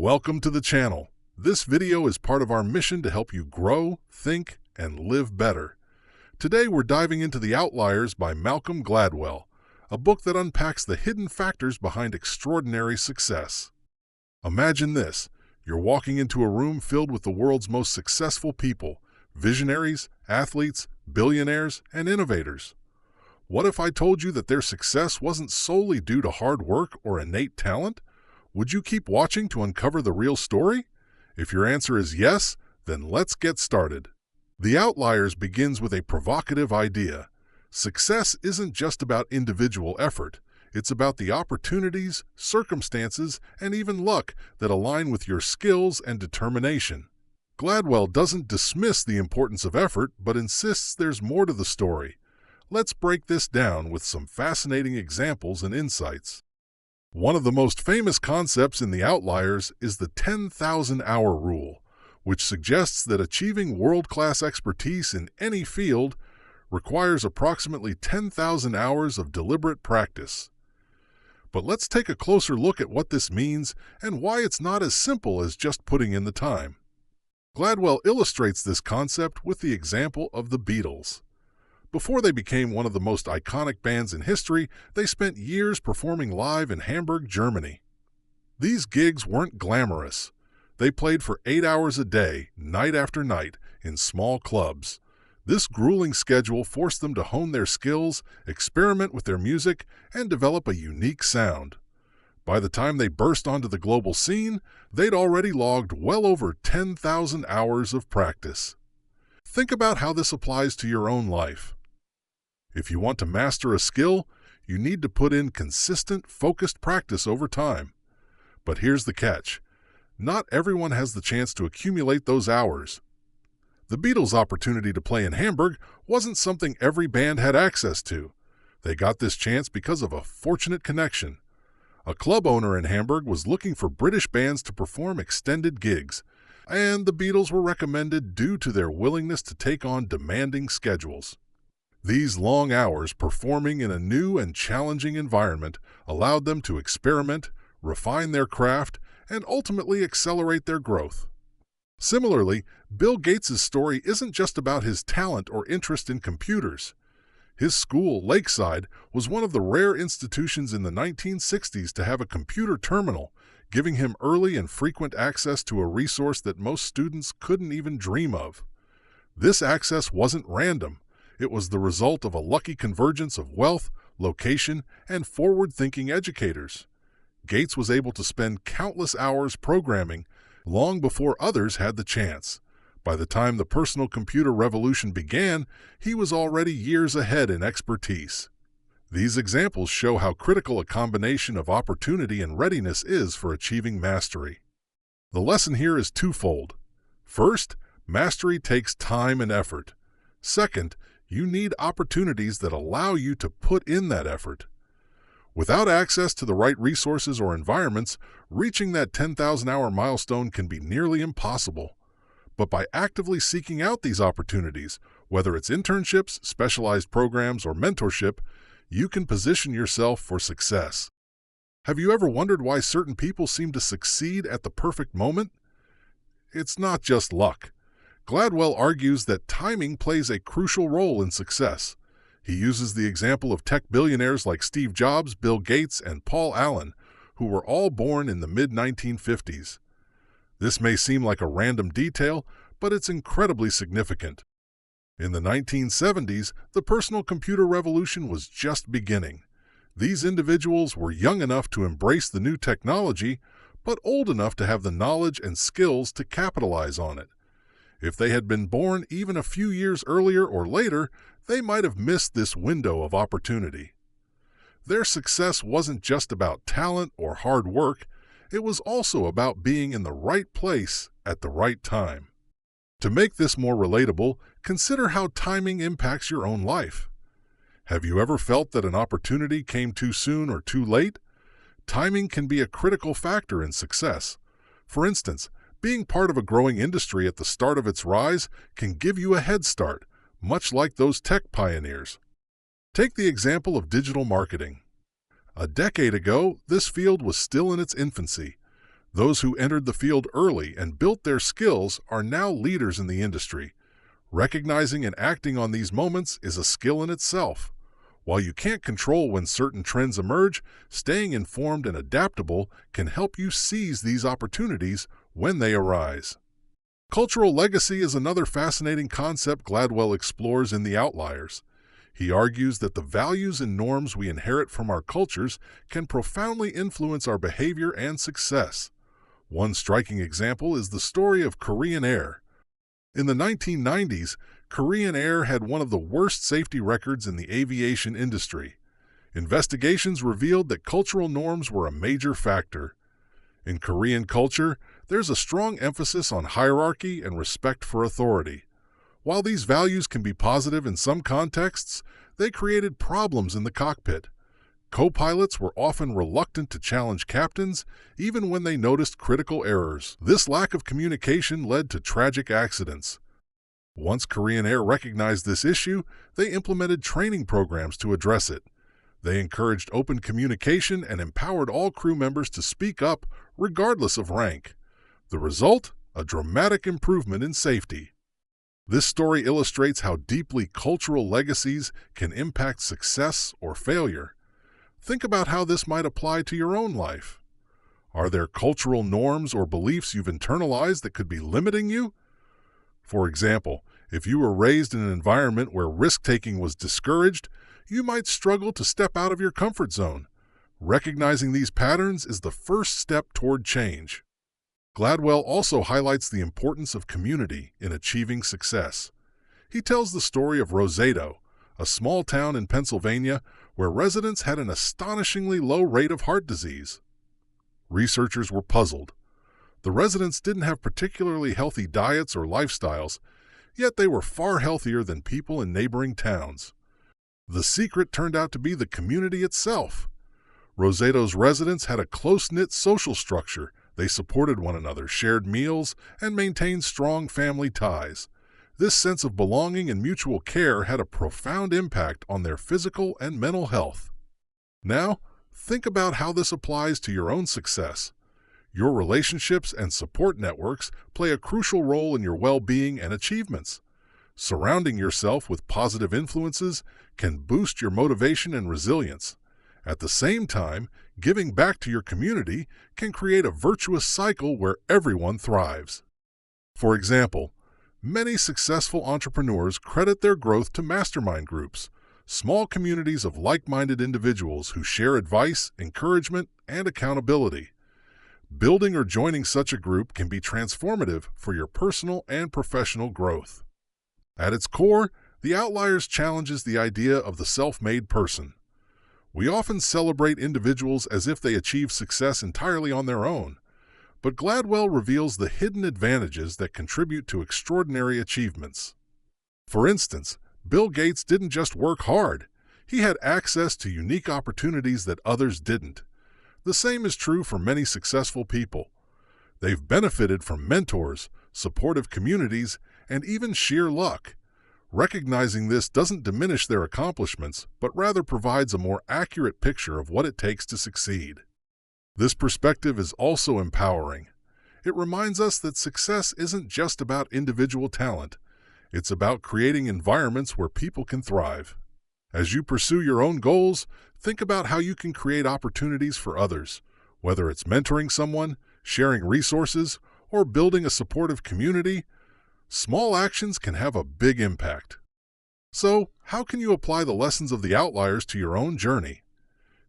Welcome to the channel. This video is part of our mission to help you grow, think, and live better. Today we're diving into The Outliers by Malcolm Gladwell, a book that unpacks the hidden factors behind extraordinary success. Imagine this. You're walking into a room filled with the world's most successful people, visionaries, athletes, billionaires, and innovators. What if I told you that their success wasn't solely due to hard work or innate talent? Would you keep watching to uncover the real story? If your answer is yes, then let's get started. The Outliers begins with a provocative idea. Success isn't just about individual effort. It's about the opportunities, circumstances, and even luck that align with your skills and determination. Gladwell doesn't dismiss the importance of effort, but insists there's more to the story. Let's break this down with some fascinating examples and insights. One of the most famous concepts in The Outliers is the 10,000-hour rule, which suggests that achieving world-class expertise in any field requires approximately 10,000 hours of deliberate practice. But let's take a closer look at what this means and why it's not as simple as just putting in the time. Gladwell illustrates this concept with the example of the Beatles. Before they became one of the most iconic bands in history, they spent years performing live in Hamburg, Germany. These gigs weren't glamorous. They played for 8 hours a day, night after night, in small clubs. This grueling schedule forced them to hone their skills, experiment with their music, and develop a unique sound. By the time they burst onto the global scene, they'd already logged well over 10,000 hours of practice. Think about how this applies to your own life. If you want to master a skill, you need to put in consistent, focused practice over time. But here's the catch. Not everyone has the chance to accumulate those hours. The Beatles' opportunity to play in Hamburg wasn't something every band had access to. They got this chance because of a fortunate connection. A club owner in Hamburg was looking for British bands to perform extended gigs, and the Beatles were recommended due to their willingness to take on demanding schedules. These long hours performing in a new and challenging environment allowed them to experiment, refine their craft, and ultimately accelerate their growth. Similarly, Bill Gates' story isn't just about his talent or interest in computers. His school, Lakeside, was one of the rare institutions in the 1960s to have a computer terminal, giving him early and frequent access to a resource that most students couldn't even dream of. This access wasn't random. It was the result of a lucky convergence of wealth, location, and forward-thinking educators. Gates was able to spend countless hours programming long before others had the chance. By the time the personal computer revolution began, he was already years ahead in expertise. These examples show how critical a combination of opportunity and readiness is for achieving mastery. The lesson here is twofold. First, mastery takes time and effort. Second, you need opportunities that allow you to put in that effort. Without access to the right resources or environments, reaching that 10,000-hour milestone can be nearly impossible. But by actively seeking out these opportunities, whether it's internships, specialized programs, or mentorship, you can position yourself for success. Have you ever wondered why certain people seem to succeed at the perfect moment? It's not just luck. Gladwell argues that timing plays a crucial role in success. He uses the example of tech billionaires like Steve Jobs, Bill Gates, and Paul Allen, who were all born in the mid-1950s. This may seem like a random detail, but it's incredibly significant. In the 1970s, the personal computer revolution was just beginning. These individuals were young enough to embrace the new technology, but old enough to have the knowledge and skills to capitalize on it. If they had been born even a few years earlier or later, they might have missed this window of opportunity. Their success wasn't just about talent or hard work, it was also about being in the right place at the right time. To make this more relatable, consider how timing impacts your own life. Have you ever felt that an opportunity came too soon or too late? Timing can be a critical factor in success. For instance, being part of a growing industry at the start of its rise can give you a head start, much like those tech pioneers. Take the example of digital marketing. A decade ago, this field was still in its infancy. Those who entered the field early and built their skills are now leaders in the industry. Recognizing and acting on these moments is a skill in itself. While you can't control when certain trends emerge, staying informed and adaptable can help you seize these opportunities when they arise. Cultural legacy is another fascinating concept Gladwell explores in The Outliers. He argues that the values and norms we inherit from our cultures can profoundly influence our behavior and success. One striking example is the story of Korean Air. In the 1990s, Korean Air had one of the worst safety records in the aviation industry. Investigations revealed that cultural norms were a major factor. In Korean culture, there's a strong emphasis on hierarchy and respect for authority. While these values can be positive in some contexts, they created problems in the cockpit. Co-pilots were often reluctant to challenge captains, even when they noticed critical errors. This lack of communication led to tragic accidents. Once Korean Air recognized this issue, they implemented training programs to address it. They encouraged open communication and empowered all crew members to speak up, regardless of rank. The result? A dramatic improvement in safety. This story illustrates how deeply cultural legacies can impact success or failure. Think about how this might apply to your own life. Are there cultural norms or beliefs you've internalized that could be limiting you? For example, if you were raised in an environment where risk-taking was discouraged, you might struggle to step out of your comfort zone. Recognizing these patterns is the first step toward change. Gladwell also highlights the importance of community in achieving success. He tells the story of Roseto, a small town in Pennsylvania where residents had an astonishingly low rate of heart disease. Researchers were puzzled. The residents didn't have particularly healthy diets or lifestyles, yet they were far healthier than people in neighboring towns. The secret turned out to be the community itself. Roseto's residents had a close-knit social structure. They supported one another, shared meals, and maintained strong family ties. This sense of belonging and mutual care had a profound impact on their physical and mental health. Now, think about how this applies to your own success. Your relationships and support networks play a crucial role in your well-being and achievements. Surrounding yourself with positive influences can boost your motivation and resilience. At the same time, giving back to your community can create a virtuous cycle where everyone thrives. For example, many successful entrepreneurs credit their growth to mastermind groups, small communities of like-minded individuals who share advice, encouragement, and accountability. Building or joining such a group can be transformative for your personal and professional growth. At its core, The Outliers challenges the idea of the self-made person. We often celebrate individuals as if they achieve success entirely on their own, but Gladwell reveals the hidden advantages that contribute to extraordinary achievements. For instance, Bill Gates didn't just work hard. He had access to unique opportunities that others didn't. The same is true for many successful people. They've benefited from mentors, supportive communities, and even sheer luck. Recognizing this doesn't diminish their accomplishments, but rather provides a more accurate picture of what it takes to succeed. This perspective is also empowering. It reminds us that success isn't just about individual talent. It's about creating environments where people can thrive. As you pursue your own goals, think about how you can create opportunities for others, whether it's mentoring someone, sharing resources, or building a supportive community. Small actions can have a big impact. So, how can you apply the lessons of The Outliers to your own journey?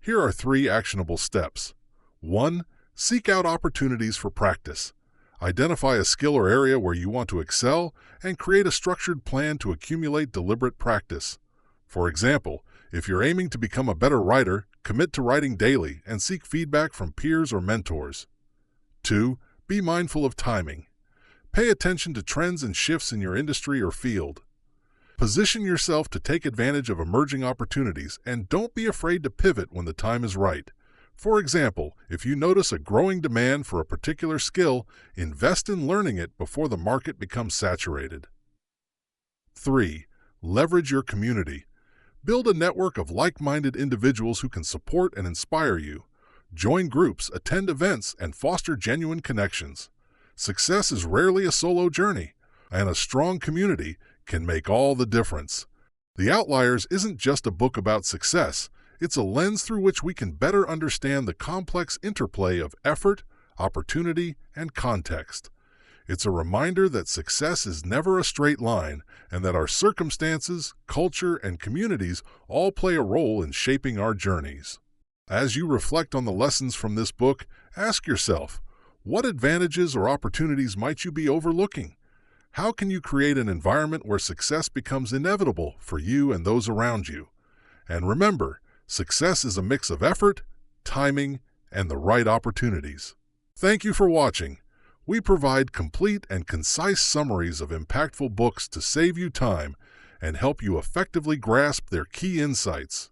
Here are 3 actionable steps. 1. Seek out opportunities for practice. Identify a skill or area where you want to excel and create a structured plan to accumulate deliberate practice. For example, if you're aiming to become a better writer, commit to writing daily and seek feedback from peers or mentors. 2. Be mindful of timing. Pay attention to trends and shifts in your industry or field. Position yourself to take advantage of emerging opportunities and don't be afraid to pivot when the time is right. For example, if you notice a growing demand for a particular skill, invest in learning it before the market becomes saturated. 3. Leverage your community. Build a network of like-minded individuals who can support and inspire you. join groups, attend events, and foster genuine connections. Success is rarely a solo journey, and a strong community can make all the difference. The Outliers isn't just a book about success, it's a lens through which we can better understand the complex interplay of effort, opportunity, and context. It's a reminder that success is never a straight line and that our circumstances, culture, and communities all play a role in shaping our journeys. As you reflect on the lessons from this book, ask yourself, what advantages or opportunities might you be overlooking? How can you create an environment where success becomes inevitable for you and those around you? And remember, success is a mix of effort, timing, and the right opportunities. Thank you for watching. We provide complete and concise summaries of impactful books to save you time and help you effectively grasp their key insights.